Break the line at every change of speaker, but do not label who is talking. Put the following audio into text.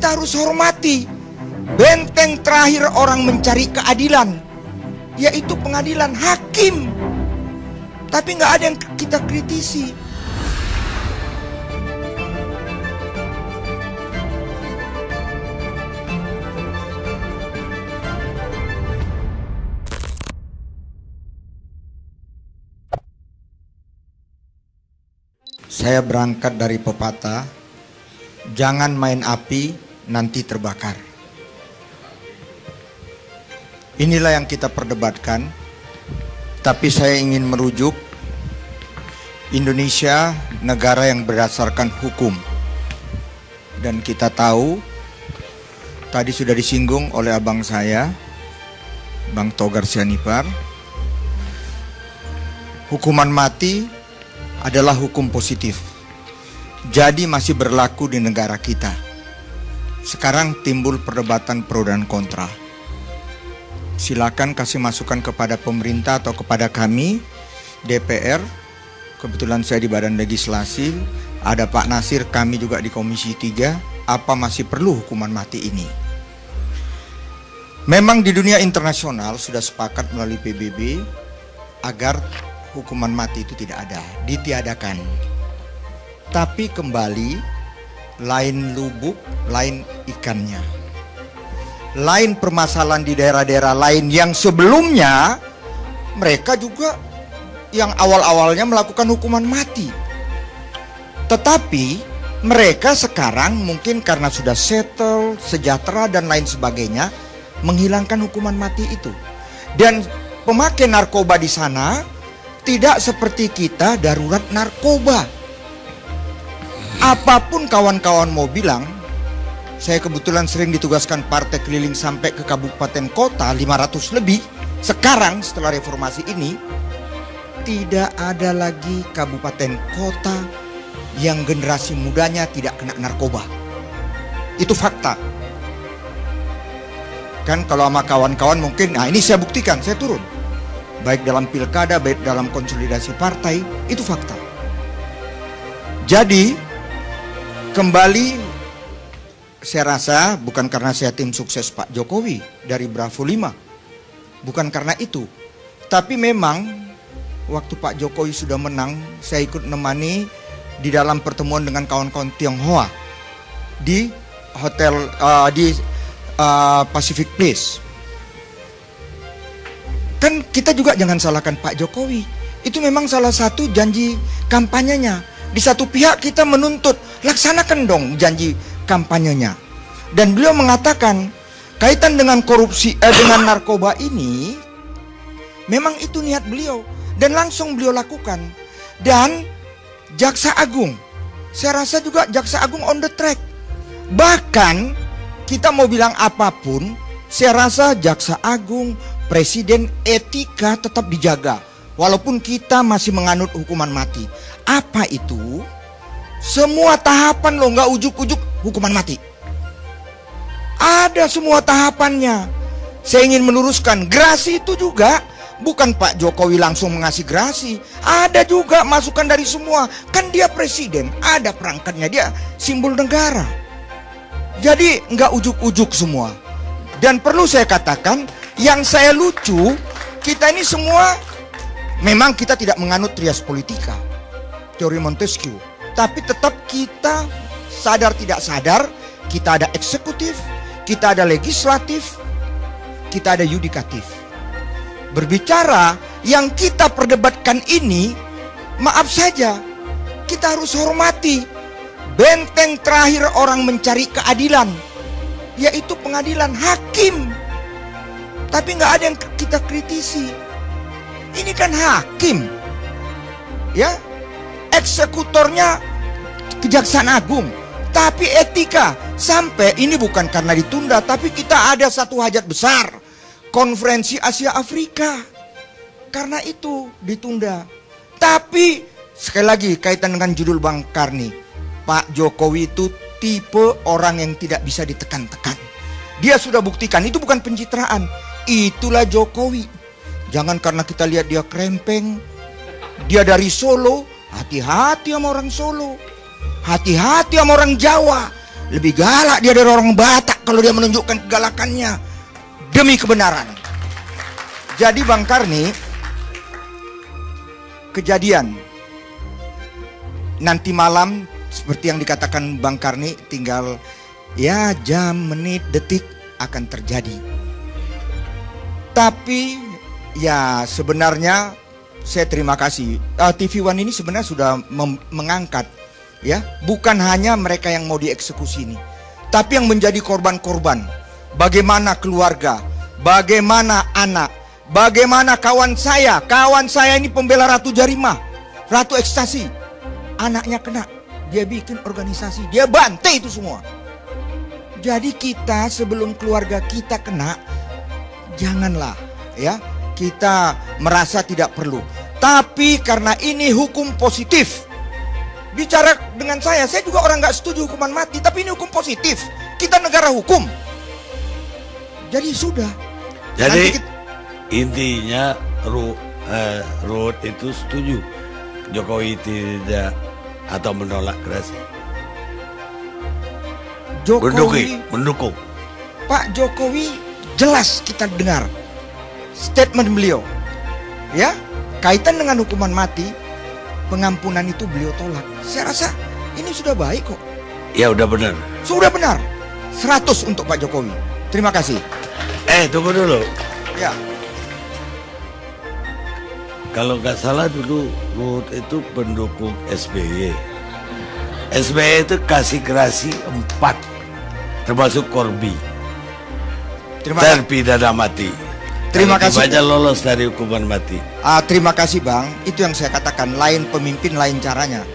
kita harus hormati. Benteng terakhir orang mencari keadilan, yaitu pengadilan, hakim. Tapi nggak ada yang kita kritisi. Saya berangkat dari pepatah, jangan main api, nanti terbakar. Inilah yang kita perdebatkan. Tapi saya ingin merujuk, Indonesia negara yang berdasarkan hukum. Dan kita tahu, tadi sudah disinggung oleh abang saya, Bang Togar Sianipar, hukuman mati adalah hukum positif. Jadi masih berlaku di negara kita. Sekarang timbul perdebatan pro dan kontra. Silakan kasih masukan kepada pemerintah atau kepada kami, DPR. Kebetulan saya di Badan Legislasi, ada Pak Nasir, kami juga di Komisi 3. Apa masih perlu hukuman mati ini? Memang di dunia internasional sudah sepakat melalui PBB agar hukuman mati itu tidak ada, ditiadakan. Tapi kembali, lain lubuk, lain ikannya. Lain permasalahan di daerah-daerah lain yang sebelumnya mereka juga yang awal-awalnya melakukan hukuman mati. Tetapi mereka sekarang mungkin karena sudah settle, sejahtera dan lain sebagainya, menghilangkan hukuman mati itu. Dan pemakai narkoba di sana tidak seperti kita darurat narkoba. Apapun kawan-kawan mau bilang, saya kebetulan sering ditugaskan partai keliling sampai ke kabupaten kota 500 lebih. Sekarang setelah reformasi ini, tidak ada lagi kabupaten kota yang generasi mudanya tidak kena narkoba. Itu fakta. Kan kalau sama kawan-kawan mungkin, nah ini saya buktikan, saya turun. Baik dalam pilkada, baik dalam konsolidasi partai, itu fakta. Jadi, kembali, saya rasa bukan karena saya tim sukses Pak Jokowi dari Bravo 5. Bukan karena itu. Tapi memang, waktu Pak Jokowi sudah menang, saya ikut menemani di dalam pertemuan dengan kawan-kawan Tionghoa di hotel, di Pacific Place. Kan kita juga jangan salahkan Pak Jokowi. Itu memang salah satu janji kampanyenya. Di satu pihak kita menuntut, laksanakan dong janji kampanyenya. Dan beliau mengatakan kaitan dengan korupsi, dengan narkoba ini, memang itu niat beliau. Dan langsung beliau lakukan. Dan Jaksa Agung, saya rasa juga Jaksa Agung on the track. Bahkan kita mau bilang apapun, saya rasa Jaksa Agung, Presiden, etika tetap dijaga. Walaupun kita masih menganut hukuman mati. Apa itu? Semua tahapan loh, nggak ujuk-ujuk hukuman mati. Ada semua tahapannya. Saya ingin meluruskan, gerasi itu juga bukan Pak Jokowi langsung mengasih gerasi. Ada juga masukan dari semua. Kan dia presiden, ada perangkatnya, dia simbol negara. Jadi nggak ujuk-ujuk semua. Dan perlu saya katakan, yang saya lucu, kita ini semua memang kita tidak menganut trias politika, teori Montesquieu. Tapi tetap kita sadar tidak sadar, kita ada eksekutif, kita ada legislatif, kita ada yudikatif. Berbicara yang kita perdebatkan ini, maaf saja, kita harus hormati. Benteng terakhir orang mencari keadilan, yaitu pengadilan, hakim. Tapi nggak ada yang kita kritisi. Ini kan hakim, ya, eksekutornya Kejaksaan Agung. Tapi etika, sampai ini bukan karena ditunda, tapi kita ada satu hajat besar, konferensi Asia Afrika. Karena itu ditunda. Tapi sekali lagi kaitan dengan judul Bang Karni, Pak Jokowi itu tipe orang yang tidak bisa ditekan-tekan. Dia sudah buktikan, itu bukan pencitraan. Itulah Jokowi. Jangan karena kita lihat dia krempeng, dia dari Solo. Hati-hati sama orang Solo, hati-hati sama orang Jawa. Lebih galak dia dari orang Batak kalau dia menunjukkan kegalakannya demi kebenaran. Jadi Bang Karni, kejadian nanti malam seperti yang dikatakan Bang Karni, tinggal ya jam, menit, detik akan terjadi. Tapi ya sebenarnya saya terima kasih, TV One ini sebenarnya sudah mengangkat ya, bukan hanya mereka yang mau dieksekusi ini, tapi yang menjadi korban-korban. Bagaimana keluarga, bagaimana anak, bagaimana kawan saya ini pembela Ratu Jarimah, Ratu Ekstasi, anaknya kena, dia bikin organisasi, dia bantai itu semua. Jadi kita sebelum keluarga kita kena, janganlah ya kita merasa tidak perlu. Tapi karena ini hukum positif, bicara dengan saya juga orang nggak setuju hukuman mati, tapi ini hukum positif. Kita negara hukum. Jadi sudah.
Jadi intinya Ruhut itu setuju Jokowi tidak atau menolak gerasi.
Jokowi
mendukung.
Pak Jokowi jelas kita dengar statement beliau ya, kaitan dengan hukuman mati, pengampunan itu beliau tolak. Saya rasa ini sudah baik kok.
Ya udah benar.
Sudah benar. 100 untuk Pak Jokowi. Terima kasih.
Tunggu dulu.
Ya.
Kalau nggak salah dulu Ruhut itu pendukung SBY. SBY itu kasih gerasi 4, termasuk Korbi. Terpidana mati.
Terima kasih.
Banyak lolos dari hukuman mati.
Terima kasih Bang. Itu yang saya katakan, lain pemimpin lain caranya.